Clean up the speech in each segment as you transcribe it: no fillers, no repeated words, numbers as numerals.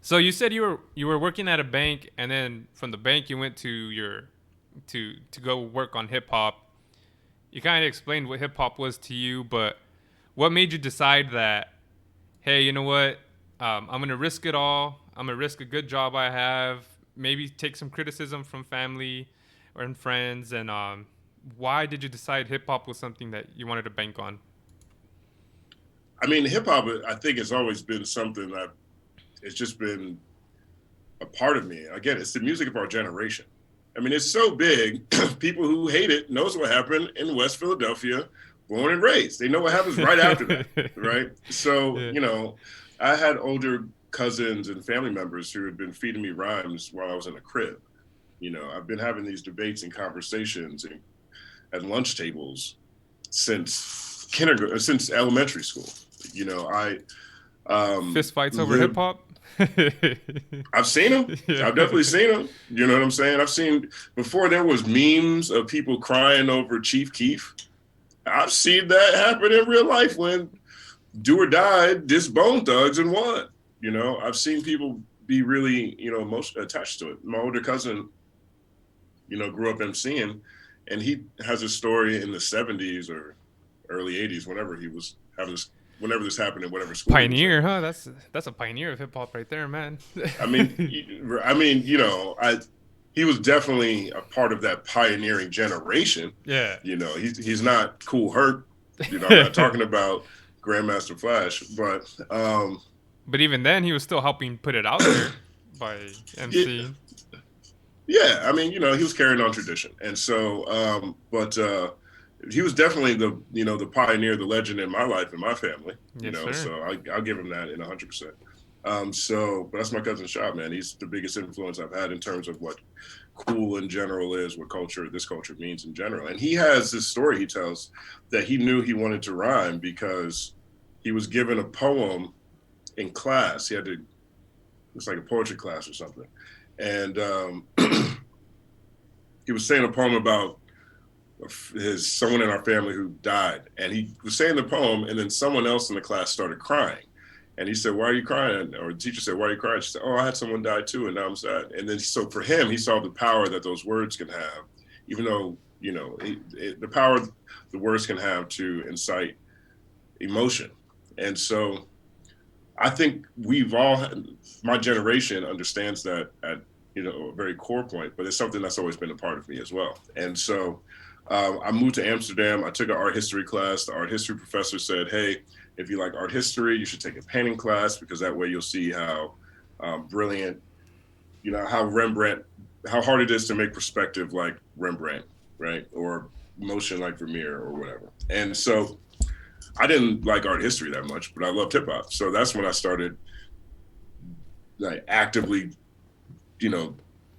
So you said you were working at a bank, and then from the bank you went to your to go work on hip hop. You kind of explained what hip hop was to you, but what made you decide that, hey, you know what? I'm gonna risk it all. I'm gonna risk a good job I have. Maybe take some criticism from family or and friends. And why did you decide hip hop was something that you wanted to bank on? I mean, hip hop, I think, has always been something that it's just been a part of me. Again, it's the music of our generation. I mean, it's so big. People who hate it knows what happened in West Philadelphia, born and raised. They know what happens right after that, right? So, Yeah. I had older cousins and family members who had been feeding me rhymes while I was in the crib. I've been having these debates and conversations at lunch tables since kindergarten, since elementary school. I Fist fights over hip lived. hop. I've seen them. Yeah. I've definitely seen them. You know what I'm saying? I've seen before there was memes of people crying over Chief Keef. I've seen that happen in real life when Do or Died dissed Bone Thugs and won. I've seen people be really, most attached to it. My older cousin, grew up MCing, and he has a story in the 70s or early 80s, whenever he was having this, whenever this happened in whatever school he was in. Pioneer, huh? That's a pioneer of hip hop right there, man. I mean, he was definitely a part of that pioneering generation. Yeah. He's not Cool Herc. I'm not talking about Grandmaster Flash, but But even then, he was still helping put it out there by yeah, MC. yeah. I mean, he was carrying on tradition, and so, but he was definitely the pioneer, the legend in my life and my family. Yes, sir. So I'll give him that in 100%. But that's my cousin Shop, man. He's the biggest influence I've had in terms of what cool in general is, what this culture means in general. And he has this story he tells that he knew he wanted to rhyme because he was given a poem in class. He had to, it's like a poetry class or something. And he was saying a poem about someone in our family who died. And he was saying the poem, and then someone else in the class started crying. And he said, "Why are you crying?" Or the teacher said, "Why are you crying?" She said, "Oh, I had someone die too, and now I'm sad." And then, so for him, he saw the power that those words can have, even though, the power the words can have to incite emotion. And so I think my generation understands that at, a very core point, but it's something that's always been a part of me as well. And so I moved to Amsterdam. I took an art history class. The art history professor said, "Hey, if you like art history, you should take a painting class, because that way you'll see how brilliant, how Rembrandt, how hard it is to make perspective like Rembrandt, right? Or motion like Vermeer or whatever." And so I didn't like art history that much, but I loved hip hop. So that's when I started like actively, you know,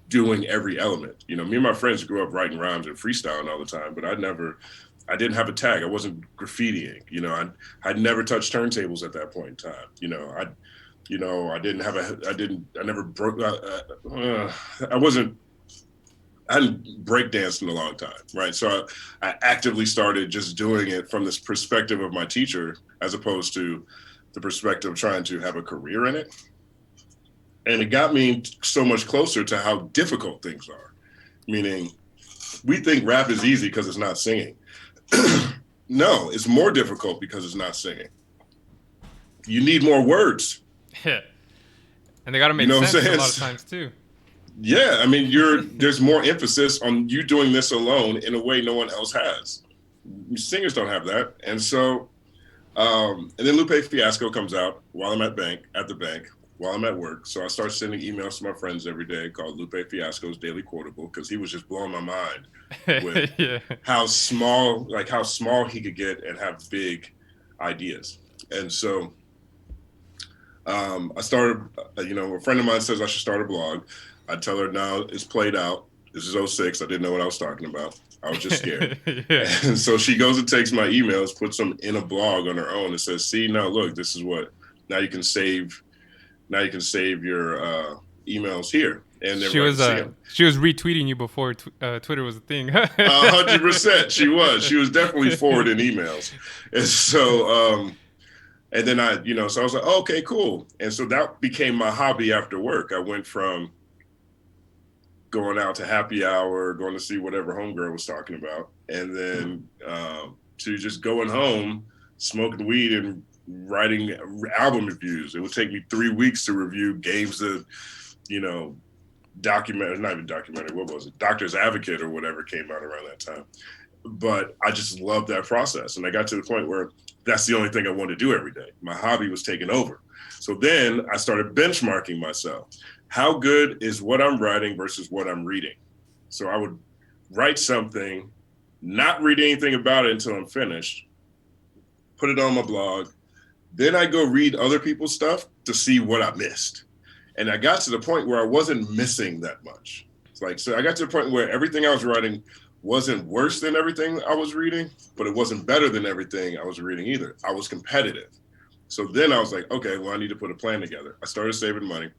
doing every element. Me and my friends grew up writing rhymes and freestyling all the time, but I didn't have a tag. I wasn't graffitiing. I'd never touched turntables at that point in time. I didn't have I never broke, I hadn't breakdanced in a long time, right? So I actively started just doing it from this perspective of my teacher, as opposed to the perspective of trying to have a career in it. And it got me so much closer to how difficult things are. Meaning, we think rap is easy because it's not singing. No, it's more difficult because it's not singing. You need more words. Yeah. And they got to You make know what I'm sense a saying? lot of times too. Yeah, I mean, there's more emphasis on you doing this alone in a way no one else has. Singers don't have that, and so, and then Lupe Fiasco comes out while I'm at the bank, while I'm at work. So I start sending emails to my friends every day called Lupe Fiasco's Daily Quotable, because he was just blowing my mind with Yeah. how small he could get and have big ideas. And so I started, a friend of mine says I should start a blog. I tell her, now it's played out. This is '06. I didn't know what I was talking about. I was just scared. Yeah. And so she goes and takes my emails, puts them in a blog on her own, and says, "See, now look, this is what, now you can save your emails here." And She everybody was can see them. she was retweeting you before Twitter was a thing. 100%. She was definitely forwarding emails. And so, And then so I was like, oh, okay, cool. And so that became my hobby after work. I went from going out to happy hour, going to see whatever homegirl was talking about, and then to just going home, smoking weed and writing album reviews. It would take me 3 weeks to review games that, you know, documentary, not even documentary, what was it? Doctor's Advocate or whatever came out around that time. But I just loved that process. And I got to the point where that's the only thing I wanted to do every day. My hobby was taking over. So then I started benchmarking myself. How good is what I'm writing versus what I'm reading? So I would write something, not read anything about it until I'm finished, put it on my blog. Then I go read other people's stuff to see what I missed. And I got to the point where I wasn't missing that much. It's like, so I got to the point where everything I was writing wasn't worse than everything I was reading, but it wasn't better than everything I was reading either. I was competitive. So then I was like, okay, well, I need to put a plan together. I started saving money.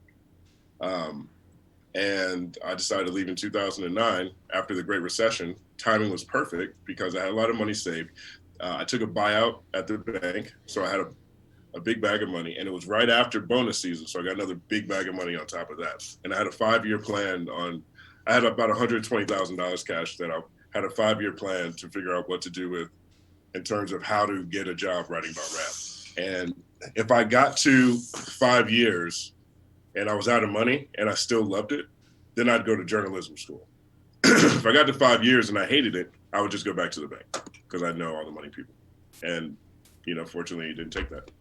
And I decided to leave in 2009 after the Great Recession. Timing was perfect because I had a lot of money saved. I took a buyout at the bank. So I had a big bag of money, and it was right after bonus season. So I got another big bag of money on top of that. And I had a 5-year plan I had about $120,000 cash that I had a 5-year plan to figure out what to do with in terms of how to get a job writing about rap. And if I got to 5 years and I was out of money and I still loved it, then I'd go to journalism school. If I got to 5 years and I hated it, I would just go back to the bank because I know all the money people. And, fortunately, it didn't take that.